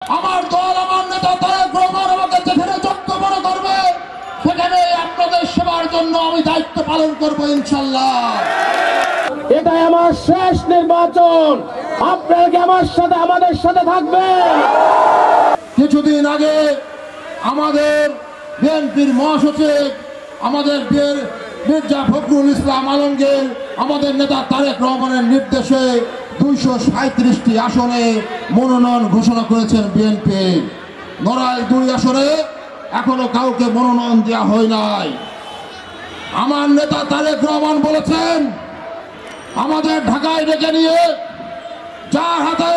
আমার দল আমার নেতা তারেক রহমান আমাকে যেখানে যোগ্য মনে করবে সেখানে আপনাদের সেবার জন্য আমি দায়িত্ব পালন করবো ইনশাল্লাহ। এটাই আমার শেষ নির্বাচন, আপনারা কি আমাদের সাথে থাকবেন? কিছুদিন আগে আমাদের বিএনপির মহাসচিব আমাদের মির্জা ফখরুল ইসলাম আলমগীর আমাদের নেতা তারেক রহমানের নির্দেশে 237টি আসনে মনোনয়ন ঘোষণা করেছেন বিএনপি। নড়াইল 2 আসনে এখনো কাউকে মনোনয়ন দেওয়া হয় নাই। আমার নেতা তারেক রহমান বলেছেন আমাদের ঢাকায় ডেকে নিয়ে যার হাতে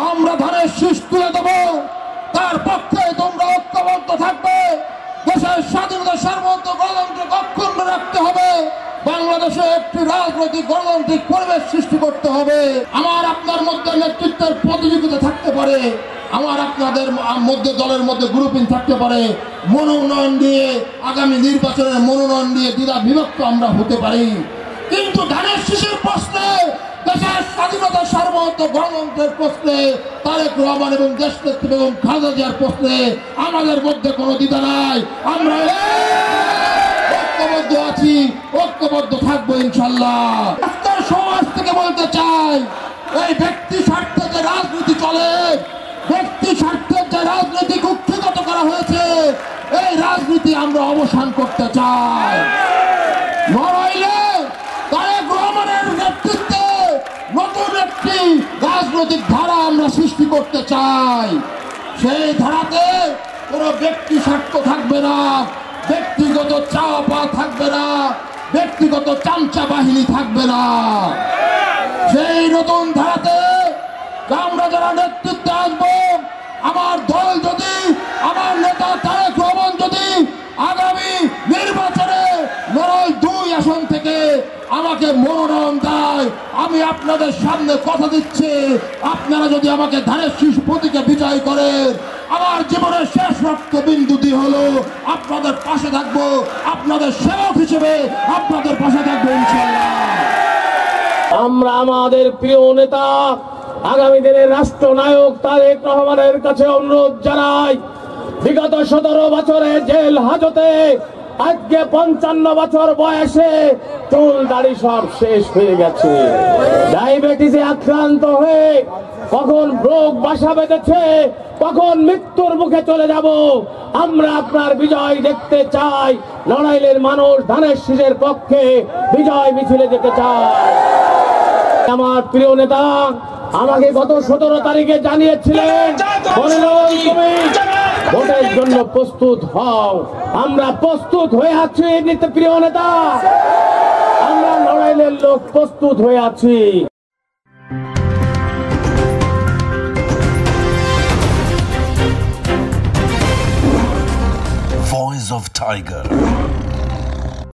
আমরা ধানের শীষ তুলে দেব তার পক্ষে তোমরা ঐক্যবদ্ধ থাকবে। দেশের স্বাধীনতা সার্বভৌমত্ব গণতন্ত্র অক্ষুণ্ণ রাখতে হবে। বাংলাদেশে একটি রাজনৈতিক গণতান্ত্রিক পরিবেশ সৃষ্টি করতে হবে। আমার আপনার মধ্যে নেতৃত্বের প্রতিযোগিতা থাকতে পারে, আমার আপনাদের মধ্যে দলের মধ্যে গ্রুপিং থাকতে পারে, মনোনয়ন দিয়ে আগামী নির্বাচনের মনোনয়ন দিয়ে দ্বিধা বিভক্ত আমরা হতে পারি, কিন্তু ধানের শীষের প্রশ্নে দেশের স্বাধীনতা সার্বভৌমত্ব গণতন্ত্রের প্রশ্নে তারেক রহমান এবং দেশনেত্রী বেগম খালেদা জিয়ার প্রশ্নে আমাদের মধ্যে কোনো দ্বিধা নাই। আমরা ঐক্যবদ্ধ আছি, ঐক্যবদ্ধ থাকবো ইনশাল্লাহ। আজকের সমাজ থেকে বলতে চাই এই ব্যক্তি স্বার্থে যে রাজনীতি চলে, ব্যক্তি স্বার্থের যে রাজনীতি কুক্ষিগত করা হয়েছে এই রাজনীতি আমরা অবসান করতে চাই। নড়াইলে তারেক রহমানের নেতৃত্বে নতুন একটি রাজনৈতিক ধারা আমরা সৃষ্টি করতে চাই। সেই ধারাতে কোনো ব্যক্তি স্বার্থ থাকবে না, ব্যক্তিগত চাওয়া পাওয়া থাকবে না, ব্যক্তিগত চামচা বাহিনী থাকবে না। সেই নতুন ধারাতে আমরা যারা নেতৃত্বে আসবো, আমার দল যদি, আমার নেতা তারেক রহমান যদি আগামী নির্বাচনে নড়াইল 2 আসন থেকে আমাকে মনোনয়ন দেয়, আমি আপনাদের সামনে কথা দিচ্ছি, আপনারা যদি আমাকে ধানের শীষ প্রতীকে বিজয় করেন, আমার জীবনের শেষ রক্ত বিন্দু দিয়ে হলো আপনাদের পাশে থাকবো, আপনাদের সেবক হিসেবে আপনাদের পাশে থাকবো ইনশাআল্লাহ। আমরা আমাদের প্রিয় নেতা আগামী দিনের রাষ্ট্রনায়ক তারেক রহমানের কাছে অনুরোধ জানাই, বিগত 17 বছরে জেল হাজতে আজকে 55 বছর বয়সে চুল দাড়ি সব শেষ হয়ে গেছে, ডায়াবেটিসে আক্রান্ত হয়ে কখন রোগ বাসা বেঁধেছে, কখন মৃত্যুর মুখে চলে যাব। আমরা আপনার বিজয় দেখতে চাই, নড়াইলের মানুষ ধানের শীষের পক্ষে বিজয় মিছিলে যেতে চায়। আমার প্রিয় নেতা আমাকে গত 17 তারিখে জানিয়েছিলেন তুমি ভোটের জন্য প্রস্তুত হও। আমরা প্রস্তুত হয়ে আছি প্রিয় নেতা, আমরা নড়াইলের লোক প্রস্তুত হয়ে আছি। Voice of Tiger.